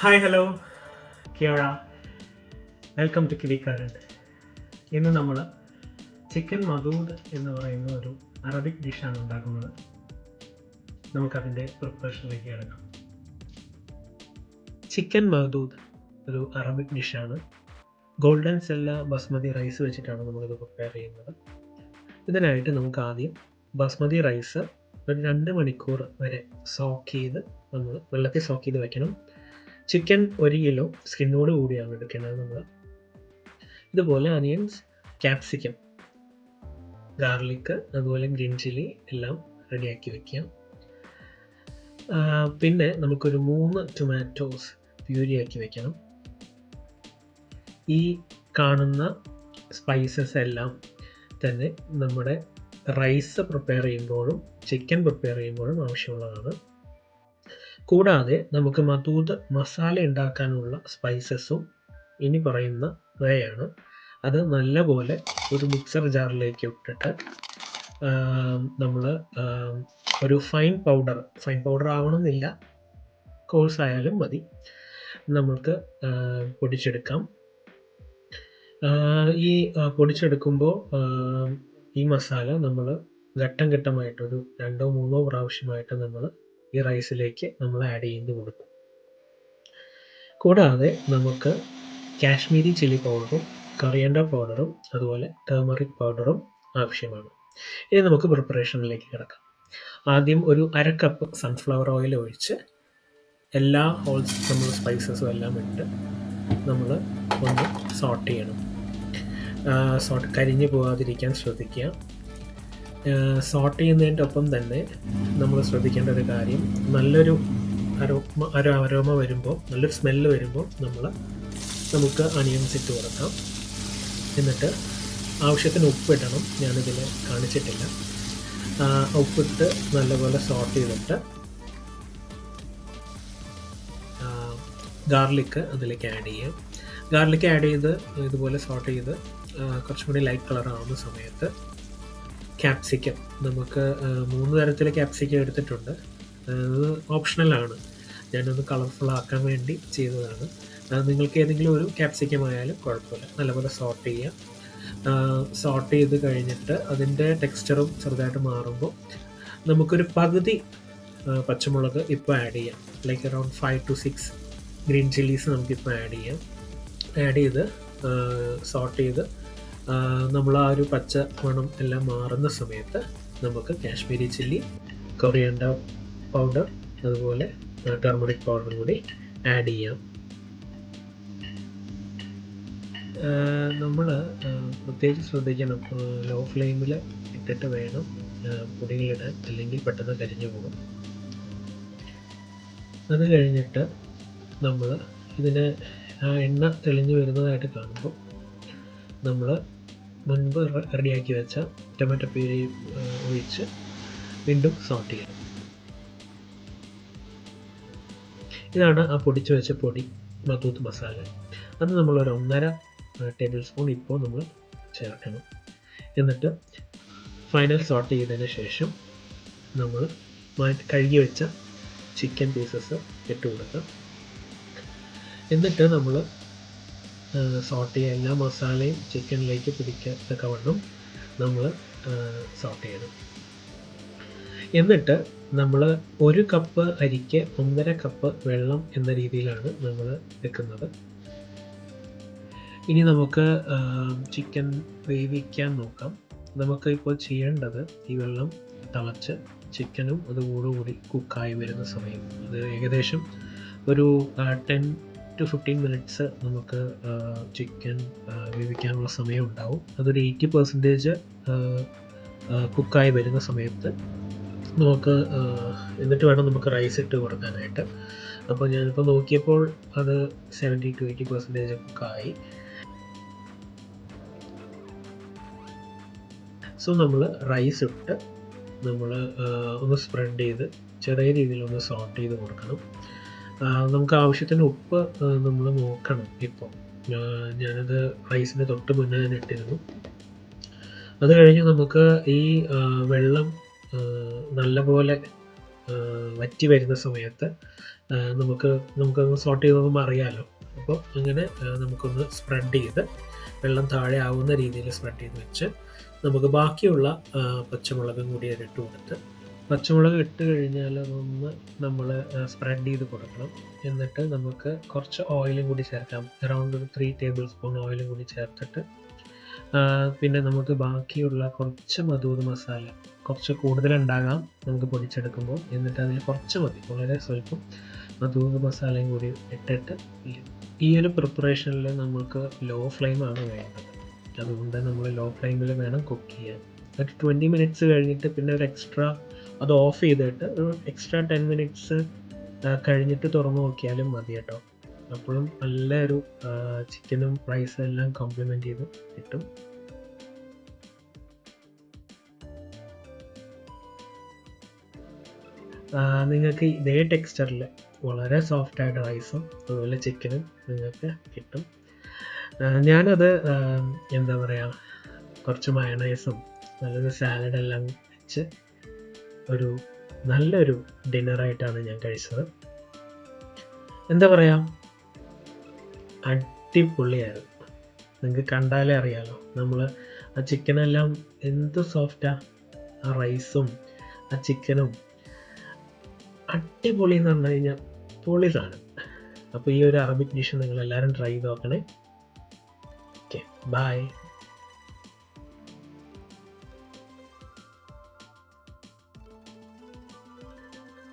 Hi hello കിയോഴ, welcome to kiwi current. ഇന്ന് നമ്മൾ ചിക്കൻ മദൂദ് എന്ന് പറയുന്ന ഒരു അറബിക് ഡിഷാണ് ഉണ്ടാക്കുന്നത്. നമുക്കതിൻ്റെ പ്രിപ്പറേഷനിലേക്ക് കിടക്കാം. ചിക്കൻ മദൂദ് ഒരു അറബിക് ഡിഷാണ്. ഗോൾഡൻ സെല്ല ബസ്മതി റൈസ് വെച്ചിട്ടാണ് നമുക്കിത് പ്രിപ്പയർ ചെയ്യുന്നത്. ഇതിനായിട്ട് നമുക്ക് ആദ്യം ബസ്മതി റൈസ് ഒരു 2 മണിക്കൂർ വരെ വെള്ളത്തിൽ സോക്ക് ചെയ്ത് വെക്കണം. ചിക്കൻ 1 കിലോ സ്കിന്നോട് കൂടിയാണ് എടുക്കുന്നത് നമ്മൾ. ഇതുപോലെ അനിയൻസ്, ക്യാപ്സിക്കം, ഗാർലിക്, അതുപോലെ ഗ്രീൻ ചില്ലി എല്ലാം റെഡിയാക്കി വെക്കാം. പിന്നെ നമുക്കൊരു 3 ടൊമാറ്റോസ് പ്യൂരിയാക്കി വെക്കണം. ഈ കാണുന്ന സ്പൈസസ് എല്ലാം തന്നെ നമ്മുടെ റൈസ് പ്രിപ്പയർ ചെയ്യുമ്പോഴും ചിക്കൻ പ്രിപ്പയർ ചെയ്യുമ്പോഴും ആവശ്യമുള്ളതാണ്. കൂടാതെ നമുക്ക് മദൂദ് മസാല ഉണ്ടാക്കാനുള്ള സ്പൈസസും ഇനി പറയുന്നവയാണ്. അത് നല്ലപോലെ ഒരു മിക്സർ ജാറിലേക്ക് ഇട്ടിട്ട് നമ്മൾ ഒരു ഫൈൻ പൗഡർ ആവണമെന്നില്ല, കോഴ്സ് ആയാലും മതി, നമുക്ക് പൊടിച്ചെടുക്കാം. ഈ പൊടിച്ചെടുക്കുമ്പോൾ ഈ മസാല നമ്മൾ ഘട്ടം ഘട്ടമായിട്ടൊരു 2-3 പ്രാവശ്യമായിട്ട് നമ്മൾ ഈ റൈസിലേക്ക് നമ്മൾ ആഡ് ചെയ്ത് കൊടുക്കും. കൂടാതെ നമുക്ക് കാശ്മീരി ചില്ലി പൗഡറും കൊറിയാൻഡർ പൗഡറും അതുപോലെ ടർമറിക് പൗഡറും ആവശ്യമാണ്. ഇനി നമുക്ക് പ്രിപ്പറേഷനിലേക്ക് കിടക്കാം. ആദ്യം ഒരു 1/2 കപ്പ് സൺഫ്ലവർ ഓയിൽ ഒഴിച്ച് എല്ലാ നമ്മൾ സ്പൈസസും എല്ലാം ഇട്ട് നമ്മൾ ഒന്ന് സോട്ട് ചെയ്യണം. കരിഞ്ഞു പോകാതിരിക്കാൻ ശ്രദ്ധിക്കുക. സോട്ട് ചെയ്യുന്നതിൻ്റെ ഒപ്പം തന്നെ നമ്മൾ ശ്രദ്ധിക്കേണ്ട ഒരു കാര്യം, നല്ലൊരു അരോമ വരുമ്പോൾ, നല്ലൊരു സ്മെല്ല് വരുമ്പോൾ നമുക്ക് അണിയൻസ് ഇട്ട് കൊടുക്കാം. എന്നിട്ട് ആവശ്യത്തിന് ഉപ്പിടണം. ഞാനിതിൽ കാണിച്ചിട്ടില്ല. ഉപ്പിട്ട് നല്ലപോലെ സോട്ട് ചെയ്തിട്ട് ഗാർലിക്ക് അതിലേക്ക് ആഡ് ചെയ്യാം. ഗാർലിക്ക് ആഡ് ചെയ്ത് ഇതുപോലെ സോട്ട് ചെയ്ത് കുറച്ചും കൂടി ലൈറ്റ് കളർ ആവുന്ന സമയത്ത് ക്യാപ്സിക്കം, നമുക്ക് 3 തരത്തിൽ ക്യാപ്സിക്കം എടുത്തിട്ടുണ്ട്. അത് ഓപ്ഷണലാണ്, ഞാനൊന്ന് കളർഫുൾ ആക്കാൻ വേണ്ടി ചെയ്തതാണ്. നിങ്ങൾക്ക് ഏതെങ്കിലും ഒരു ക്യാപ്സിക്കം ആയാലും കുഴപ്പമില്ല. നല്ലപോലെ സോട്ട് ചെയ്യുക. സോട്ട് ചെയ്ത് കഴിഞ്ഞിട്ട് അതിൻ്റെ ടെക്സ്ചറും ചെറുതായിട്ട് മാറുമ്പോൾ നമുക്കൊരു പകുതി പച്ചമുളക് ഇപ്പോൾ ആഡ് ചെയ്യാം. Like around 5 to 6 green chillies നമുക്കിപ്പോൾ ആഡ് ചെയ്യാം. ആഡ് ചെയ്ത് സോട്ട് ചെയ്ത് നമ്മൾ ആ ഒരു പച്ച മണം എല്ലാം മാറുന്ന സമയത്ത് നമുക്ക് കാശ്മീരി ചില്ലി, കൊറിയാൻഡർ പൗഡർ, അതുപോലെ ടർമറിക് പൗഡർ കൂടി ആഡ് ചെയ്യാം. നമ്മൾ പ്രത്യേകിച്ച് ശ്രദ്ധിക്കണം, ലോ ഫ്ലെയിമിൽ ഇട്ടിട്ട് വേണം പൊടികളിടാൻ, അല്ലെങ്കിൽ പെട്ടെന്ന് കരിഞ്ഞു പോകും. അത് കഴിഞ്ഞിട്ട് നമ്മൾ ഇതിന് എണ്ണ തെളിഞ്ഞു വരുന്നതായിട്ട് കാണുമ്പോൾ നമ്മൾ മുൻപ് റെഡിയാക്കി വെച്ച ടൊമാറ്റോ പ്യൂരി ഒഴിച്ച് വീണ്ടും സോട്ട് ചെയ്യണം. ഇതാണ് ആ പൊടിച്ച് വെച്ച പൊടി, മദൂദ് മസാല. അത് നമ്മളൊരു 1.5 ടേബിൾ സ്പൂൺ ഇപ്പോൾ നമ്മൾ ചേർക്കണം. എന്നിട്ട് ഫൈനൽ സോട്ട് ചെയ്തതിന് ശേഷം നമ്മൾ കഴുകി വെച്ച ചിക്കൻ പീസസ് ഇട്ട് കൊടുക്കാം. എന്നിട്ട് നമ്മൾ സോട്ട് ചെയ്യുക, എല്ലാ മസാലയും ചിക്കനിലേക്ക് പിടിക്കത്തക്കവണ്ണം നമ്മൾ സോട്ട് ചെയ്യണം. എന്നിട്ട് നമ്മൾ 1 കപ്പ് അരിക്ക് 1.5 കപ്പ് വെള്ളം എന്ന രീതിയിലാണ് നമ്മൾ വെക്കുന്നത്. ഇനി നമുക്ക് ചിക്കൻ വേവിക്കാൻ നോക്കാം. നമുക്ക് ഇപ്പോൾ ചെയ്യേണ്ടത്, ഈ വെള്ളം തിളച്ച് ചിക്കനും അതുകൂടി കുക്കായി വരുന്ന സമയം, അത് ഏകദേശം ഒരു 10 to 15 മിനിറ്റ്സ് നമുക്ക് ചിക്കൻ വേവിക്കാനുള്ള സമയം ഉണ്ടാവും. അതൊരു 80% കുക്കായി വരുന്ന സമയത്ത് നമുക്ക് എന്നിട്ട് വേണം നമുക്ക് റൈസ് ഇട്ട് കൊടുക്കാനായിട്ട്. അപ്പോൾ ഞാനിപ്പോൾ നോക്കിയപ്പോൾ അത് 70 to 80% കുക്കായി. സോ നമ്മൾ റൈസ് ഇട്ട് നമ്മൾ ഒന്ന് സ്പ്രെഡ് ചെയ്ത് ചെറിയ രീതിയിൽ ഒന്ന് സോട്ട് ചെയ്ത് കൊടുക്കണം. നമുക്ക് ആവശ്യത്തിന് ഉപ്പ് നമ്മൾ നോക്കണം. ഇപ്പോൾ ഞാനത് റൈസിന് തൊട്ട് മുന്നേ തന്നെ ഇട്ടിരുന്നു. അത് കഴിഞ്ഞ് നമുക്ക് ഈ വെള്ളം നല്ലപോലെ വറ്റി വരുന്ന സമയത്ത് നമുക്കൊന്ന് സോട്ട് ചെയ്ത് നോക്കുമ്പോൾ അറിയാമല്ലോ. അപ്പോൾ അങ്ങനെ നമുക്കൊന്ന് സ്പ്രെഡ് ചെയ്ത് വെള്ളം താഴെ ആവുന്ന രീതിയിൽ സ്പ്രെഡ് ചെയ്ത് വെച്ച് നമുക്ക് ബാക്കിയുള്ള പച്ചമുളകും കൂടി അതിലിട്ട് കൊടുത്ത്, പച്ചമുളക് ഇട്ട് കഴിഞ്ഞാൽ അതൊന്ന് നമ്മൾ സ്പ്രെഡ് ചെയ്ത് കൊടുക്കണം. എന്നിട്ട് നമുക്ക് കുറച്ച് ഓയിലും കൂടി ചേർക്കാം. അറൗണ്ട് ഒരു 3 ടേബിൾ സ്പൂൺ ഓയിലും കൂടി ചേർത്തിട്ട് പിന്നെ നമുക്ക് ബാക്കിയുള്ള കുറച്ച് മധൂത് മസാല, കുറച്ച് കൂടുതലുണ്ടാകാം നമുക്ക് പൊടിച്ചെടുക്കുമ്പോൾ. എന്നിട്ട് അതിൽ കുറച്ച് മതി, വളരെ സ്വല്പം മധൂത് മസാലയും കൂടി ഇട്ടിട്ട് ഈ ഒരു പ്രിപ്പറേഷനിൽ നമുക്ക് ലോ ഫ്ലെയിമാണ് വേണ്ടത്. അതുകൊണ്ട് നമ്മൾ ലോ ഫ്ലെയിമിൽ വേണം കുക്ക് ചെയ്യാൻ. ഒരു 20 മിനിറ്റ്സ് കഴിഞ്ഞിട്ട് പിന്നെ ഒരു എക്സ്ട്രാ അത് ഓഫ് ചെയ്തിട്ട് ഒരു എക്സ്ട്രാ 10 മിനിറ്റ്സ് കഴിഞ്ഞിട്ട് തുറന്നു നോക്കിയാലും മതി കേട്ടോ. അപ്പോഴും നല്ലൊരു ചിക്കനും റൈസും എല്ലാം കോംപ്ലിമെൻറ്റ് ചെയ്ത് കിട്ടും. നിങ്ങൾക്ക് ഇതേ ടെക്സ്ചറിൽ വളരെ സോഫ്റ്റായിട്ട് റൈസും അതുപോലെ ചിക്കനും നിങ്ങൾക്ക് കിട്ടും. ഞാനത് എന്താ പറയുക, കുറച്ച് മയണൈസും നല്ലൊരു സാലഡെല്ലാം വെച്ച് ഒരു നല്ലൊരു ഡിന്നറായിട്ടാണ് ഞാൻ കഴിച്ചത്. എന്താ പറയുക, അടിപൊളിയായിരുന്നു. നിങ്ങൾക്ക് കണ്ടാലേ അറിയാമല്ലോ, നമ്മൾ ആ ചിക്കനെല്ലാം എന്ത് സോഫ്റ്റാണ്, ആ റൈസും ആ ചിക്കനും അടിപൊളി എന്ന് പറഞ്ഞു കഴിഞ്ഞാൽ പൊളി സാധനം. അപ്പോൾ ഈ ഒരു അറബിക് ഡിഷ് നിങ്ങളെല്ലാവരും ട്രൈ ചെയ്ത് നോക്കണേ. Okay, by.